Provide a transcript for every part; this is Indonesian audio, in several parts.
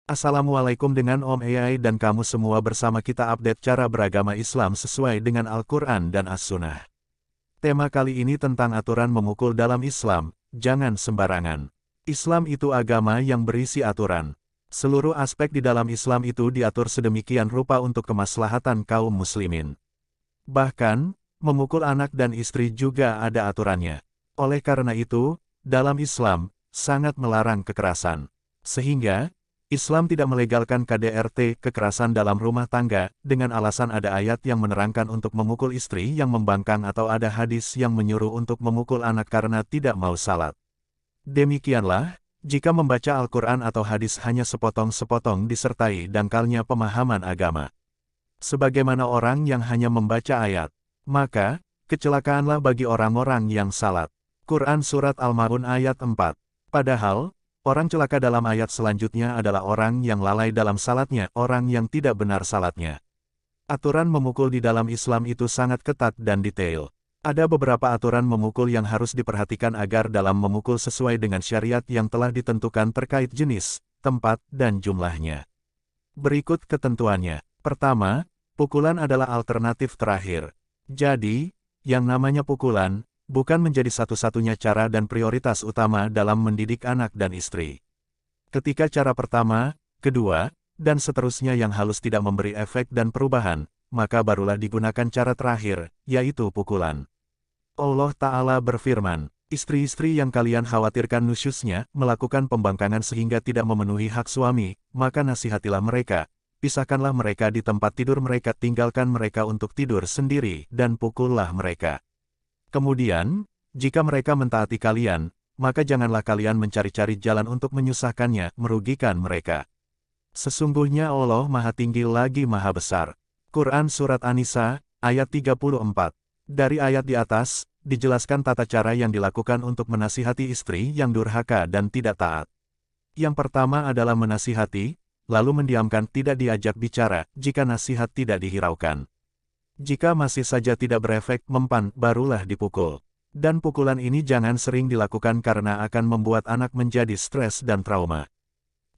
Assalamualaikum dengan Om AI dan kamu semua bersama kita update cara beragama Islam sesuai dengan Al-Quran dan As-Sunnah. Tema kali ini tentang aturan memukul dalam Islam, jangan sembarangan. Islam itu agama yang berisi aturan. Seluruh aspek di dalam Islam itu diatur sedemikian rupa untuk kemaslahatan kaum muslimin. Bahkan, memukul anak dan istri juga ada aturannya. Oleh karena itu, dalam Islam, sangat melarang kekerasan. Sehingga, Islam tidak melegalkan KDRT, kekerasan dalam rumah tangga, dengan alasan ada ayat yang menerangkan untuk memukul istri yang membangkang atau ada hadis yang menyuruh untuk memukul anak karena tidak mau salat. Demikianlah, jika membaca Al-Quran atau hadis hanya sepotong-sepotong disertai dangkalnya pemahaman agama. Sebagaimana orang yang hanya membaca ayat, maka, kecelakaanlah bagi orang-orang yang salat. Quran Surat Al-Ma'un ayat 4. Padahal, orang celaka dalam ayat selanjutnya adalah orang yang lalai dalam salatnya, orang yang tidak benar salatnya. Aturan memukul di dalam Islam itu sangat ketat dan detail. Ada beberapa aturan memukul yang harus diperhatikan agar dalam memukul sesuai dengan syariat yang telah ditentukan terkait jenis, tempat, dan jumlahnya. Berikut ketentuannya. Pertama, pukulan adalah alternatif terakhir. Jadi, yang namanya pukulan, bukan menjadi satu-satunya cara dan prioritas utama dalam mendidik anak dan istri. Ketika cara pertama, kedua, dan seterusnya yang halus tidak memberi efek dan perubahan, maka barulah digunakan cara terakhir, yaitu pukulan. Allah Ta'ala berfirman, istri-istri yang kalian khawatirkan nusyusnya melakukan pembangkangan sehingga tidak memenuhi hak suami, maka nasihatilah mereka, pisahkanlah mereka di tempat tidur mereka, tinggalkan mereka untuk tidur sendiri, dan pukullah mereka. Kemudian, jika mereka mentaati kalian, maka janganlah kalian mencari-cari jalan untuk menyusahkannya, merugikan mereka. Sesungguhnya Allah Maha Tinggi lagi Maha Besar. Quran Surat An-Nisa, ayat 34. Dari ayat di atas, dijelaskan tata cara yang dilakukan untuk menasihati istri yang durhaka dan tidak taat. Yang pertama adalah menasihati, lalu mendiamkan, tidak diajak bicara, jika nasihat tidak dihiraukan. Jika masih saja tidak berefek, mempan, barulah dipukul. Dan pukulan ini jangan sering dilakukan karena akan membuat anak menjadi stres dan trauma.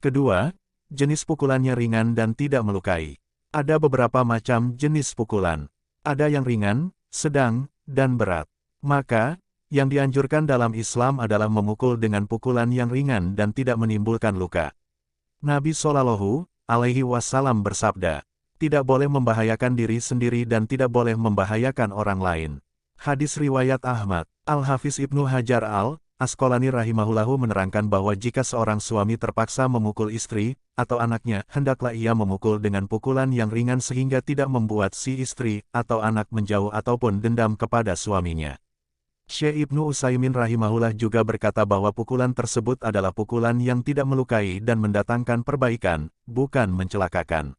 Kedua, jenis pukulannya ringan dan tidak melukai. Ada beberapa macam jenis pukulan. Ada yang ringan, sedang, dan berat. Maka, yang dianjurkan dalam Islam adalah memukul dengan pukulan yang ringan dan tidak menimbulkan luka. Nabi Shallallahu Alaihi Wasallam bersabda, tidak boleh membahayakan diri sendiri dan tidak boleh membahayakan orang lain. Hadis riwayat Ahmad. Al-Hafiz Ibnu Hajar Al-Asqalani rahimahullahu menerangkan bahwa jika seorang suami terpaksa memukul istri atau anaknya, hendaklah ia memukul dengan pukulan yang ringan sehingga tidak membuat si istri atau anak menjauh ataupun dendam kepada suaminya. Syekh Ibnu Utsaimin rahimahullah juga berkata bahwa pukulan tersebut adalah pukulan yang tidak melukai dan mendatangkan perbaikan, bukan mencelakakan.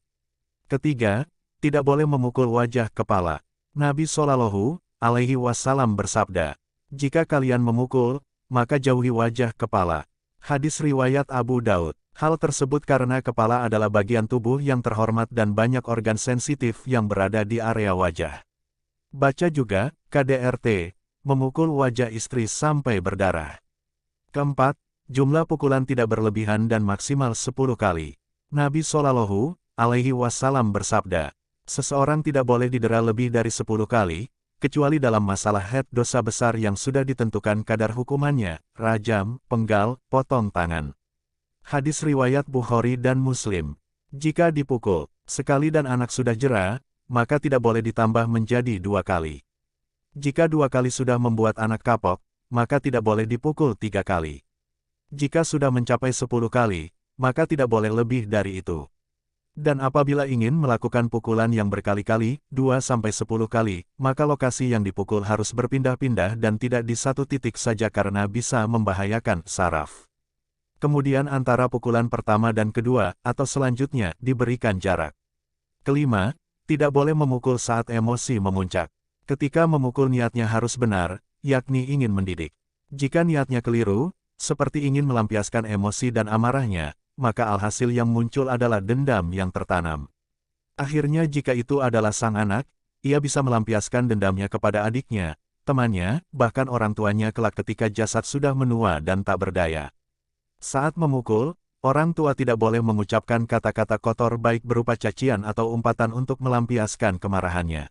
Ketiga, tidak boleh memukul wajah kepala. Nabi Shallallahu Alaihi Wasallam bersabda, jika kalian memukul, maka jauhi wajah kepala. Hadis riwayat Abu Daud. Hal tersebut karena kepala adalah bagian tubuh yang terhormat dan banyak organ sensitif yang berada di area wajah. Baca juga, KDRT, memukul wajah istri sampai berdarah. Keempat, jumlah pukulan tidak berlebihan dan maksimal 10 kali. Nabi Shallallahu Alaihi Wasallam bersabda, seseorang tidak boleh didera lebih dari 10 kali, kecuali dalam masalah had dosa besar yang sudah ditentukan kadar hukumannya, rajam, penggal, potong tangan. Hadis riwayat Bukhari dan Muslim. Jika dipukul sekali dan anak sudah jera, maka tidak boleh ditambah menjadi 2 kali. Jika 2 kali sudah membuat anak kapok, maka tidak boleh dipukul 3 kali. Jika sudah mencapai 10 kali, maka tidak boleh lebih dari itu. Dan apabila ingin melakukan pukulan yang berkali-kali, 2-10 kali, maka lokasi yang dipukul harus berpindah-pindah dan tidak di satu titik saja karena bisa membahayakan saraf. Kemudian antara pukulan pertama dan kedua, atau selanjutnya, diberikan jarak. Kelima, tidak boleh memukul saat emosi memuncak. Ketika memukul niatnya harus benar, yakni ingin mendidik. Jika niatnya keliru, seperti ingin melampiaskan emosi dan amarahnya, maka alhasil yang muncul adalah dendam yang tertanam. Akhirnya jika itu adalah sang anak, ia bisa melampiaskan dendamnya kepada adiknya, temannya, bahkan orang tuanya kelak ketika jasad sudah menua dan tak berdaya. Saat memukul, orang tua tidak boleh mengucapkan kata-kata kotor baik berupa cacian atau umpatan untuk melampiaskan kemarahannya.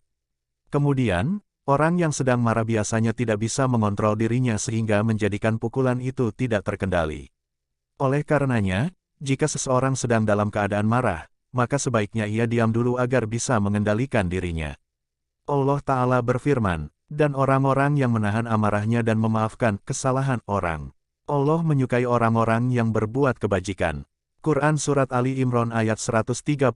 Kemudian, orang yang sedang marah biasanya tidak bisa mengontrol dirinya sehingga menjadikan pukulan itu tidak terkendali. Oleh karenanya, jika seseorang sedang dalam keadaan marah, maka sebaiknya ia diam dulu agar bisa mengendalikan dirinya. Allah Ta'ala berfirman, dan orang-orang yang menahan amarahnya dan memaafkan kesalahan orang. Allah menyukai orang-orang yang berbuat kebajikan. Quran Surat Ali Imran ayat 134.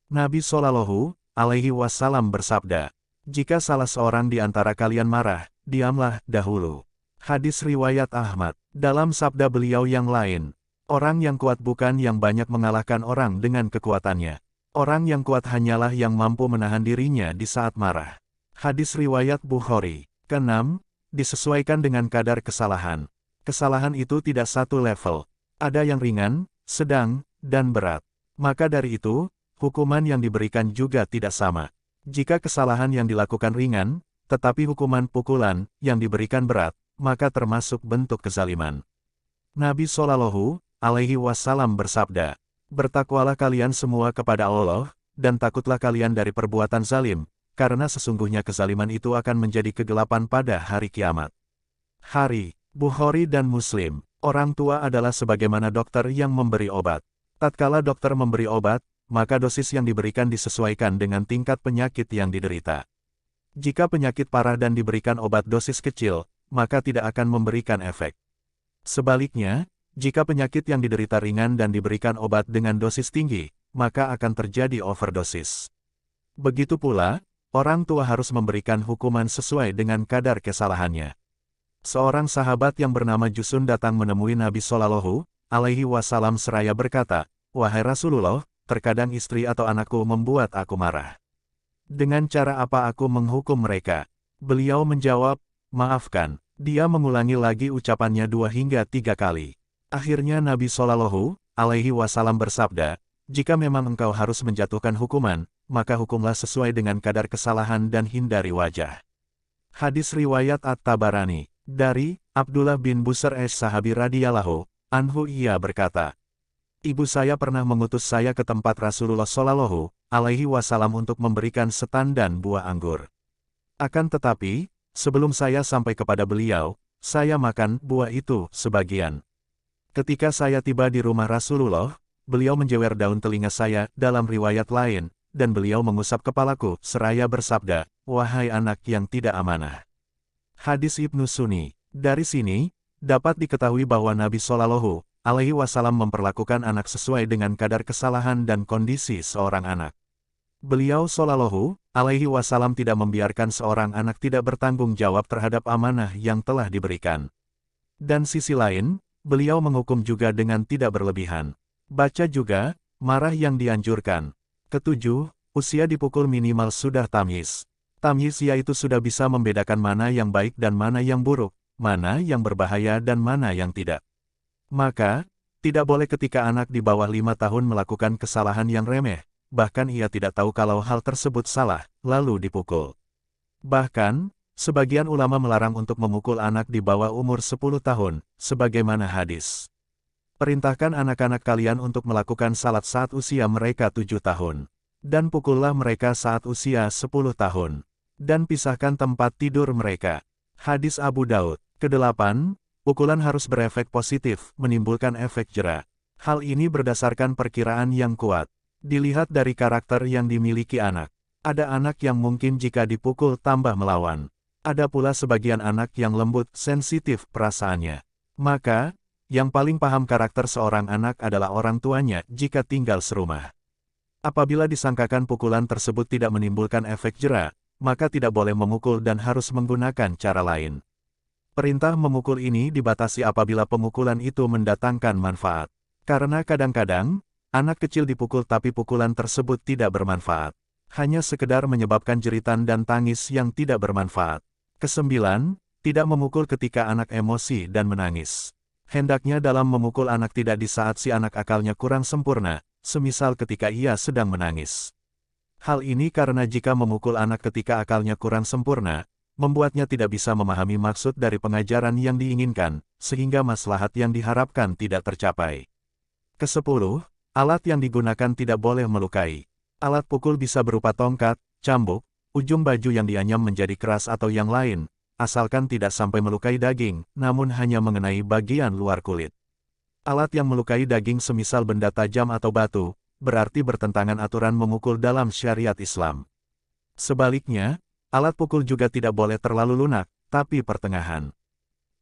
Nabi Shallallahu Alaihi Wasallam bersabda, jika salah seorang di antara kalian marah, diamlah dahulu. Hadis riwayat Ahmad. Dalam sabda beliau yang lain, orang yang kuat bukan yang banyak mengalahkan orang dengan kekuatannya. Orang yang kuat hanyalah yang mampu menahan dirinya di saat marah. Hadis riwayat Bukhari. Keenam, disesuaikan dengan kadar kesalahan. Kesalahan itu tidak satu level. Ada yang ringan, sedang, dan berat. Maka dari itu, hukuman yang diberikan juga tidak sama. Jika kesalahan yang dilakukan ringan, tetapi hukuman pukulan yang diberikan berat, maka termasuk bentuk kezaliman. Nabi Shallallahu Alaihi Wasallam bersabda, bertakwalah kalian semua kepada Allah, dan takutlah kalian dari perbuatan zalim, karena sesungguhnya kezaliman itu akan menjadi kegelapan pada hari kiamat. Bukhari dan Muslim. Orang tua adalah sebagaimana dokter yang memberi obat. Tatkala dokter memberi obat, maka dosis yang diberikan disesuaikan dengan tingkat penyakit yang diderita. Jika penyakit parah dan diberikan obat dosis kecil, maka tidak akan memberikan efek. Sebaliknya, jika penyakit yang diderita ringan dan diberikan obat dengan dosis tinggi, maka akan terjadi overdosis. Begitu pula, orang tua harus memberikan hukuman sesuai dengan kadar kesalahannya. Seorang sahabat yang bernama Jusun datang menemui Nabi Shallallahu Alaihi Wasallam seraya berkata, wahai Rasulullah, terkadang istri atau anakku membuat aku marah. Dengan cara apa aku menghukum mereka? Beliau menjawab, maafkan. Dia mengulangi lagi ucapannya 2 hingga 3 kali. Akhirnya Nabi Shallallahu Alaihi Wasallam bersabda, jika memang engkau harus menjatuhkan hukuman, maka hukumlah sesuai dengan kadar kesalahan dan hindari wajah. Hadis riwayat At-Tabarani. Dari Abdullah bin Busr sahabi radhiyallahu anhu ia berkata, ibu saya pernah mengutus saya ke tempat Rasulullah Shallallahu Alaihi Wasallam untuk memberikan setandan buah anggur. Akan tetapi, sebelum saya sampai kepada beliau, saya makan buah itu sebagian. Ketika saya tiba di rumah Rasulullah, beliau menjewer daun telinga saya dalam riwayat lain, dan beliau mengusap kepalaku seraya bersabda, wahai anak yang tidak amanah. Hadis Ibnu Sunni. Dari sini, dapat diketahui bahwa Nabi Shallallahu Alaihi Wasallam memperlakukan anak sesuai dengan kadar kesalahan dan kondisi seorang anak. Beliau Shallallahu Alaihi Wasallam tidak membiarkan seorang anak tidak bertanggung jawab terhadap amanah yang telah diberikan. Dan sisi lain, beliau menghukum juga dengan tidak berlebihan. Baca juga, marah yang dianjurkan. Ketujuh, usia dipukul minimal sudah tamyiz. Tamyiz yaitu sudah bisa membedakan mana yang baik dan mana yang buruk, mana yang berbahaya dan mana yang tidak. Maka, tidak boleh ketika anak di bawah 5 tahun melakukan kesalahan yang remeh, bahkan ia tidak tahu kalau hal tersebut salah, lalu dipukul. Bahkan, sebagian ulama melarang untuk memukul anak di bawah umur 10 tahun, sebagaimana hadis. Perintahkan anak-anak kalian untuk melakukan salat saat usia mereka 7 tahun. Dan pukullah mereka saat usia 10 tahun. Dan pisahkan tempat tidur mereka. Hadis Abu Daud. Kedelapan, pukulan harus berefek positif, menimbulkan efek jera. Hal ini berdasarkan perkiraan yang kuat. Dilihat dari karakter yang dimiliki anak. Ada anak yang mungkin jika dipukul tambah melawan. Ada pula sebagian anak yang lembut, sensitif perasaannya. Maka, yang paling paham karakter seorang anak adalah orang tuanya jika tinggal serumah. Apabila disangkakan pukulan tersebut tidak menimbulkan efek jera, maka tidak boleh memukul dan harus menggunakan cara lain. Perintah memukul ini dibatasi apabila pemukulan itu mendatangkan manfaat. Karena kadang-kadang, anak kecil dipukul tapi pukulan tersebut tidak bermanfaat. Hanya sekedar menyebabkan jeritan dan tangis yang tidak bermanfaat. Kesembilan, tidak memukul ketika anak emosi dan menangis. Hendaknya dalam memukul anak tidak di saat si anak akalnya kurang sempurna, semisal ketika ia sedang menangis. Hal ini karena jika memukul anak ketika akalnya kurang sempurna, membuatnya tidak bisa memahami maksud dari pengajaran yang diinginkan, sehingga maslahat yang diharapkan tidak tercapai. Kesepuluh, alat yang digunakan tidak boleh melukai. Alat pukul bisa berupa tongkat, cambuk, ujung baju yang dianyam menjadi keras atau yang lain, asalkan tidak sampai melukai daging, namun hanya mengenai bagian luar kulit. Alat yang melukai daging semisal benda tajam atau batu, berarti bertentangan aturan memukul dalam syariat Islam. Sebaliknya, alat pukul juga tidak boleh terlalu lunak, tapi pertengahan.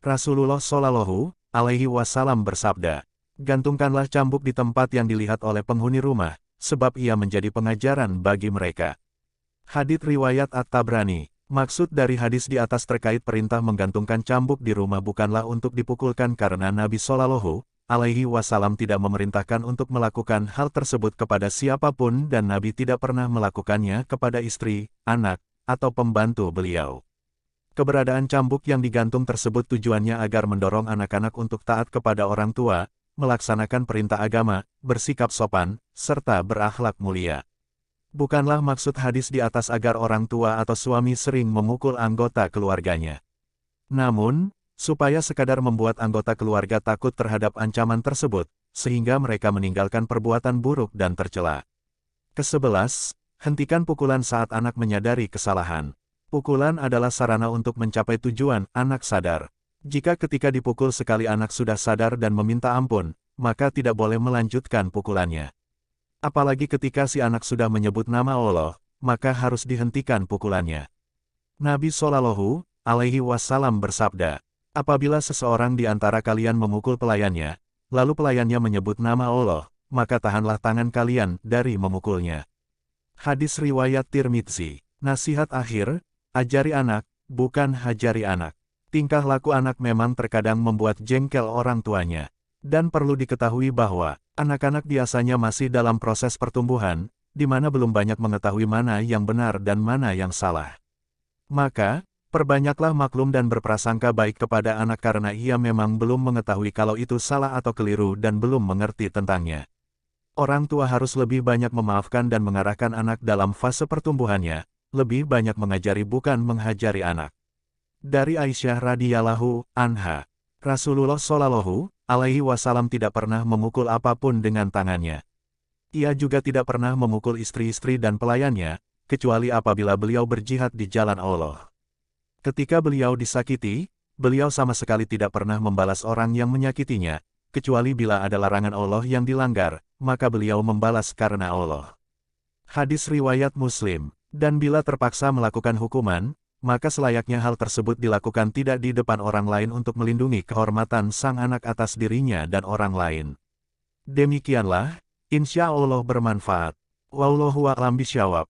Rasulullah Shallallahu Alaihi Wasallam bersabda, "Gantungkanlah cambuk di tempat yang dilihat oleh penghuni rumah, sebab ia menjadi pengajaran bagi mereka." Hadits riwayat At-Tabrani. Maksud dari hadis di atas terkait perintah menggantungkan cambuk di rumah bukanlah untuk dipukulkan karena Nabi Shallallahu Alaihi Wasallam tidak memerintahkan untuk melakukan hal tersebut kepada siapapun dan Nabi tidak pernah melakukannya kepada istri, anak, atau pembantu beliau. Keberadaan cambuk yang digantung tersebut tujuannya agar mendorong anak-anak untuk taat kepada orang tua, melaksanakan perintah agama, bersikap sopan, serta berakhlak mulia. Bukanlah maksud hadis di atas agar orang tua atau suami sering memukul anggota keluarganya. Namun, supaya sekadar membuat anggota keluarga takut terhadap ancaman tersebut, sehingga mereka meninggalkan perbuatan buruk dan tercela. Ke-11, hentikan pukulan saat anak menyadari kesalahan. Pukulan adalah sarana untuk mencapai tujuan, anak sadar. Jika ketika dipukul sekali anak sudah sadar dan meminta ampun, maka tidak boleh melanjutkan pukulannya. Apalagi ketika si anak sudah menyebut nama Allah, maka harus dihentikan pukulannya. Nabi Shallallahu Alaihi Wasallam bersabda, "Apabila seseorang di antara kalian memukul pelayannya, lalu pelayannya menyebut nama Allah, maka tahanlah tangan kalian dari memukulnya." Hadis riwayat Tirmidzi. Nasihat akhir, ajari anak, bukan hajari anak. Tingkah laku anak memang terkadang membuat jengkel orang tuanya. Dan perlu diketahui bahwa, anak-anak biasanya masih dalam proses pertumbuhan, di mana belum banyak mengetahui mana yang benar dan mana yang salah. Maka, perbanyaklah maklum dan berprasangka baik kepada anak karena ia memang belum mengetahui kalau itu salah atau keliru dan belum mengerti tentangnya. Orang tua harus lebih banyak memaafkan dan mengarahkan anak dalam fase pertumbuhannya, lebih banyak mengajari bukan menghajari anak. Dari Aisyah radhiyallahu anha, Rasulullah Shallallahu Alaihi Wasallam tidak pernah memukul apapun dengan tangannya. Ia juga tidak pernah memukul istri-istri dan pelayannya, kecuali apabila beliau berjihad di jalan Allah. Ketika beliau disakiti, beliau sama sekali tidak pernah membalas orang yang menyakitinya, kecuali bila ada larangan Allah yang dilanggar, maka beliau membalas karena Allah. Hadis riwayat Muslim. Dan bila terpaksa melakukan hukuman, maka selayaknya hal tersebut dilakukan tidak di depan orang lain untuk melindungi kehormatan sang anak atas dirinya dan orang lain. Demikianlah, insya Allah bermanfaat. Wallahu a'lam bishawab.